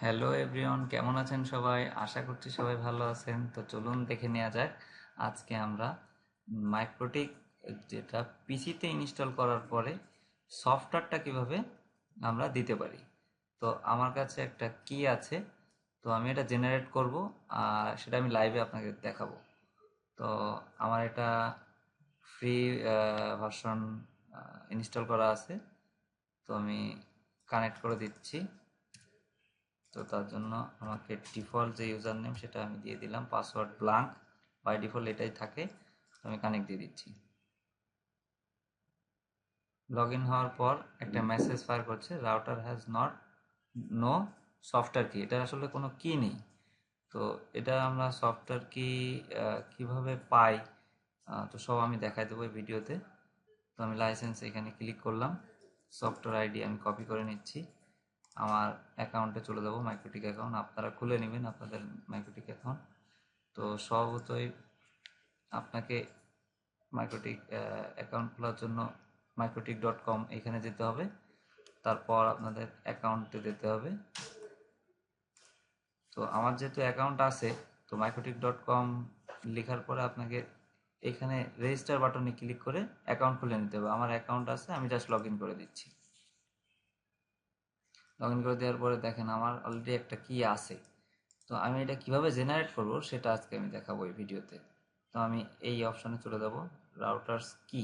Hello everyone, কেমন আছেন সবাই? আশা করছি সবাই ভালো আছেন। তো চলুন দেখে নেওয়া যাক আজকে আমরা মাইক্রোটিক যেটা পিসিতে ইনস্টল করার পরে সফটওয়্যারটা কিভাবে আমরা দিতে পারি। তো আমার কাছে একটা কি আছে, তো আমি এটা জেনারেট করব আর সেটা আমি লাইভে আপনাকে দেখাবো। তো আমার এটা ফ্রি ভার্সন ইনস্টল করা আছে, তো আমি কানেক্ট করে দিচ্ছি। তো তার জন্য আমাকে ডিফল্ট যে ইউজার নেম সেটা আমি দিয়ে দিলাম, পাসওয়ার্ড ব্লাঙ্ক, বাই ডিফল্ট এটাই থাকে। তো আমি কানেক্ট দিয়ে দিচ্ছি। লগ ইন হওয়ার পর একটা মেসেজ ফায়ার করছে, router has not know software কি। এটা আসলে কোনো কি নেই। তো এটা আমরা সফটওয়্যার কি কিভাবে পাই, তো সব আমি দেখাই দেবো এই ভিডিওতে। তো আমি লাইসেন্স এখানে ক্লিক করলাম, সফটওয়্যার আইডি আমি কপি করে নিচ্ছি, আমার অ্যাকাউন্টে চলে যাবো, মাইক্রোটিক অ্যাকাউন্ট আপনারা খুলে নেবেন আপনাদের মাইক্রোটিক অ্যাকাউন্ট। তো স্বভাবতই আপনাকে মাইক্রোটিক অ্যাকাউন্ট খোলার জন্য microtik.com এখানে যেতে হবে, তারপর আপনাদের অ্যাকাউন্টে যেতে হবে। তো আমার যেহেতু অ্যাকাউন্ট আছে, তো microtik.com লেখার পরে আপনাকে এখানে রেজিস্টার বাটনে ক্লিক করে অ্যাকাউন্ট খুলে নিতে হবে। আমার অ্যাকাউন্ট আছে, আমি জাস্ট লগ ইন করে দিচ্ছি। লগ ইন করে দেওয়ার পরে দেখেন আমার অলরেডি একটা কি আছে। তো আমি এটা কিভাবে জেনারেট করব সেটা আজকে আমি দেখাবো এই ভিডিওতে। তো আমি এই অপশনে চলে যাব, রাউটার্স কি,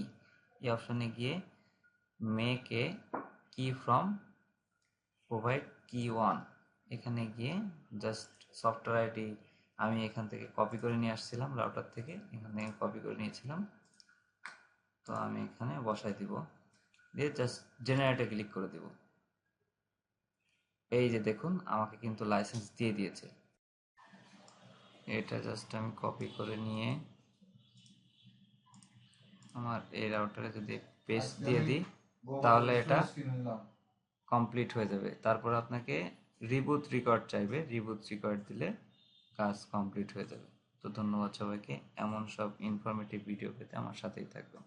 এই অপশনে গিয়ে মেক এ কি ফ্রম প্রোভাইড কি ওয়ান, এখানে গিয়ে জাস্ট সফটওয়্যার আইডি আমি এখান থেকে কপি করে নিয়ে আসছিলাম, রাউটার থেকে এখান থেকে কপি করে নিয়েছিলাম। তো আমি এখানে বসাই দিব, দিয়ে জাস্ট জেনারেটে ক্লিক করে দিব। এই যে দেখুন আমাকে কিন্তু লাইসেন্স দিয়ে দিয়েছে। এটা জাস্ট আমি কপি করে নিয়ে আমার এই রাউটারে যদি পেস্ট দিয়ে দিই, তাহলে এটা কমপ্লিট হয়ে যাবে। তারপর আপনাকে রিবুট রিকর্ড চাইবে, রিবুট রিকর্ড দিলে কাজ কমপ্লিট হয়ে যাবে। তো ধন্যবাদ সবাইকে, এমন সব ইনফরমেটিভ ভিডিও পেতে আমার সাথেই থাকবেন।